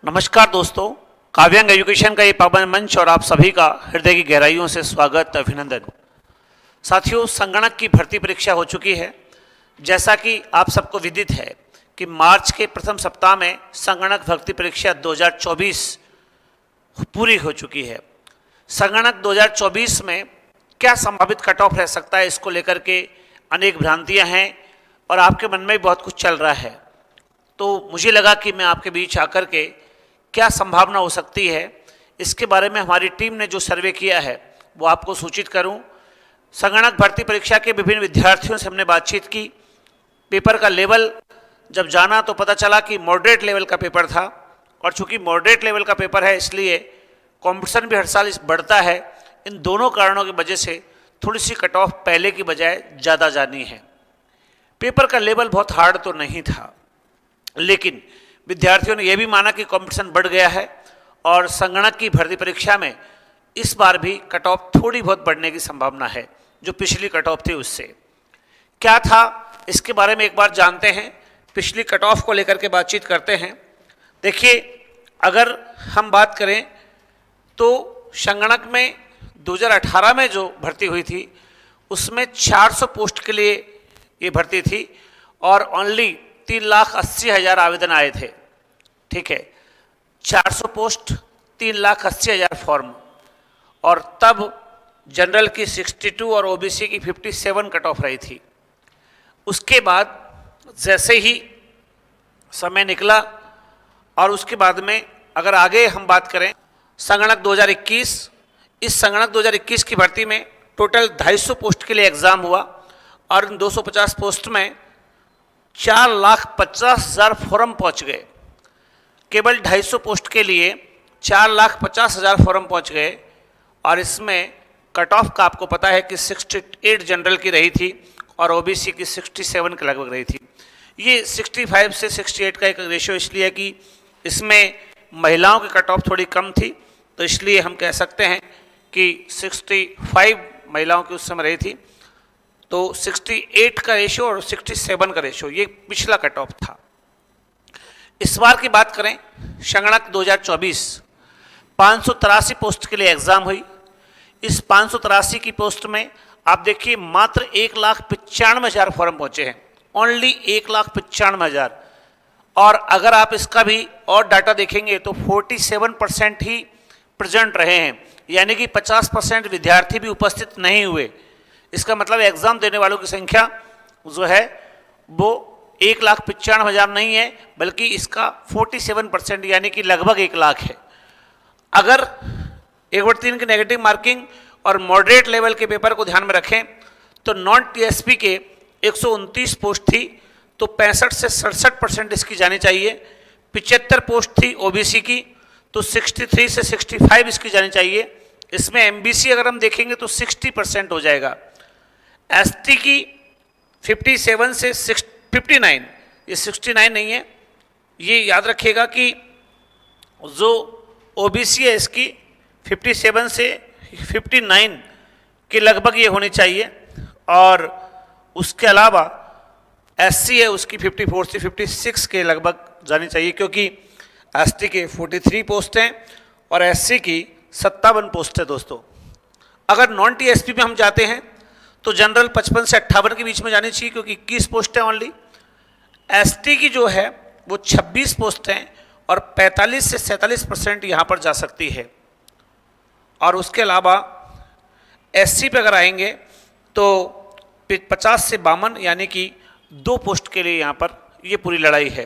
नमस्कार दोस्तों, काव्यांग एजुकेशन का ये पावन मंच और आप सभी का हृदय की गहराइयों से स्वागत, अभिनंदन। साथियों, संगणक की भर्ती परीक्षा हो चुकी है। जैसा कि आप सबको विदित है कि मार्च के प्रथम सप्ताह में संगणक भर्ती परीक्षा 2024 पूरी हो चुकी है। संगणक 2024 में क्या संभावित कट ऑफ रह सकता है, इसको लेकर के अनेक भ्रांतियां हैं और आपके मन में भी बहुत कुछ चल रहा है। तो मुझे लगा कि मैं आपके बीच आकर के क्या संभावना हो सकती है, इसके बारे में हमारी टीम ने जो सर्वे किया है वो आपको सूचित करूं। संगणक भर्ती परीक्षा के विभिन्न विद्यार्थियों से हमने बातचीत की। पेपर का लेवल जब जाना तो पता चला कि मॉडरेट लेवल का पेपर था, और चूंकि मॉडरेट लेवल का पेपर है इसलिए कंपटीशन भी हर साल बढ़ता है। इन दोनों कारणों की वजह से थोड़ी सी कट ऑफ पहले की बजाय ज़्यादा जानी है। पेपर का लेवल बहुत हार्ड तो नहीं था, लेकिन विद्यार्थियों ने यह भी माना कि कंपटीशन बढ़ गया है और संगणक की भर्ती परीक्षा में इस बार भी कट ऑफ थोड़ी बहुत बढ़ने की संभावना है, जो पिछली कट ऑफ थी उससे। क्या था इसके बारे में एक बार जानते हैं, पिछली कट ऑफ को लेकर के बातचीत करते हैं। देखिए, अगर हम बात करें तो संगणक में 2018 में जो भर्ती हुई थी उसमें 400 पोस्ट के लिए ये भर्ती थी और ओनली 3,80,000 आवेदन आए थे। ठीक है, 400 पोस्ट, 3,80,000 फॉर्म, और तब जनरल की 62 और ओबीसी की 57 कट ऑफ रही थी। उसके बाद जैसे ही समय निकला और उसके बाद में अगर आगे हम बात करें संगणक 2021, इस संगणक 2021 की भर्ती में टोटल 250 पोस्ट के लिए एग्ज़ाम हुआ और इन 250 पोस्ट में 4,50,000 फॉर्म पहुंच गए। केवल 250 पोस्ट के लिए 4,50,000 फॉर्म पहुंच गए, और इसमें कट ऑफ का आपको पता है कि 68 जनरल की रही थी और ओबीसी की 67 के लगभग रही थी। ये 65 से 68 का एक रेशियो इसलिए है कि इसमें महिलाओं की कट ऑफ थोड़ी कम थी, तो इसलिए हम कह सकते हैं कि 65 महिलाओं की उस समय रही थी। तो 68 का रेशो और 67 का रेशो, ये पिछला कट ऑफ था। इस बार की बात करें संगणक 2024, 583 पोस्ट के लिए एग्ज़ाम हुई। इस 583 की पोस्ट में आप देखिए मात्र 1,95,000 फॉर्म पहुंचे हैं, ओनली 1,95,000। और अगर आप इसका भी और डाटा देखेंगे तो 47% ही प्रेजेंट रहे हैं, यानी कि 50% विद्यार्थी भी उपस्थित नहीं हुए। इसका मतलब एग्ज़ाम देने वालों की संख्या जो है वो 1,95,000 नहीं है, बल्कि इसका 47% यानी कि लगभग 1,00,000 है। अगर 1/3 की नेगेटिव मार्किंग और मॉडरेट लेवल के पेपर को ध्यान में रखें तो नॉन टीएसपी के 129 पोस्ट थी, तो 65 से 67% इसकी जानी चाहिए। 75 पोस्ट थी ओबीसी की, तो 63 से 65 इसकी जानी चाहिए। इसमें एमबीसी अगर हम देखेंगे तो 60% हो जाएगा। एसटी की 57 से 59, ये 69 नहीं है, ये याद रखिएगा कि जो ओबीसी है इसकी 57 से 59 के लगभग ये होनी चाहिए, और उसके अलावा एससी है उसकी 54 से 56 के लगभग जानी चाहिए, क्योंकि एसटी के 43 पोस्ट हैं और एससी की 57 पोस्ट है। दोस्तों, अगर नॉन टीएसपी में हम जाते हैं तो जनरल 55 से 58 के बीच में जानी चाहिए, क्योंकि 21 पोस्ट है ओनली। एसटी की जो है वो 26 पोस्ट हैं और 45 से 47% यहाँ पर जा सकती है। और उसके अलावा एससी पे अगर आएंगे तो 50 से 52 यानी कि 2 पोस्ट के लिए यहाँ पर ये पूरी लड़ाई है।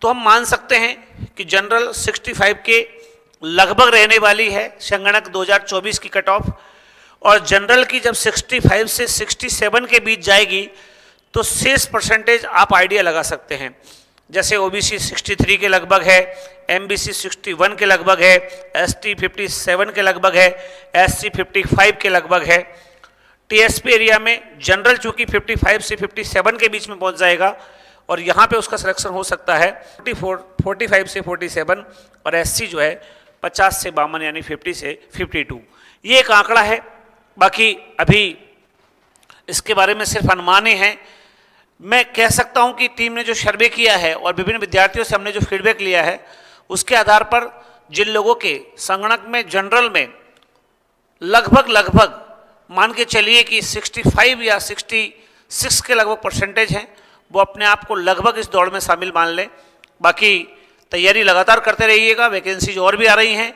तो हम मान सकते हैं कि जनरल 65 के लगभग रहने वाली है संगणक 2024 की कट ऑफ, और जनरल की जब 65 से 67 के बीच जाएगी तो शेष परसेंटेज आप आइडिया लगा सकते हैं। जैसे ओबीसी 63 के लगभग है, एमबीसी 61 के लगभग है, एसटी 57 के लगभग है, एससी 55 के लगभग है। टीएसपी एरिया में जनरल चूंकि 55 से 57 के बीच में पहुंच जाएगा और यहाँ पे उसका सिलेक्शन हो सकता है 45 से 47, और एससी जो है 50 से 52 यानी 50 से 52। ये एक आंकड़ा है, बाकी अभी इसके बारे में सिर्फ अनुमान ही हैं। मैं कह सकता हूं कि टीम ने जो सर्वे किया है और विभिन्न विद्यार्थियों से हमने जो फीडबैक लिया है उसके आधार पर जिन लोगों के संगणक में जनरल में लगभग मान के चलिए कि 65 या 66 के लगभग परसेंटेज हैं, वो अपने आप को लगभग इस दौड़ में शामिल मान लें। बाकी तैयारी लगातार करते रहिएगा, वैकेंसीज और भी आ रही हैं,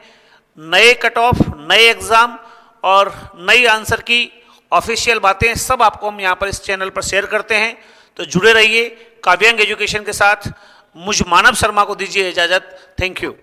नए कट ऑफ, नए एग्ज़ाम और नई आंसर की ऑफिशियल बातें सब आपको हम यहाँ पर इस चैनल पर शेयर करते हैं। तो जुड़े रहिए काव्यांग एजुकेशन के साथ। मुझ मानव शर्मा को दीजिए इजाज़त। Thank you.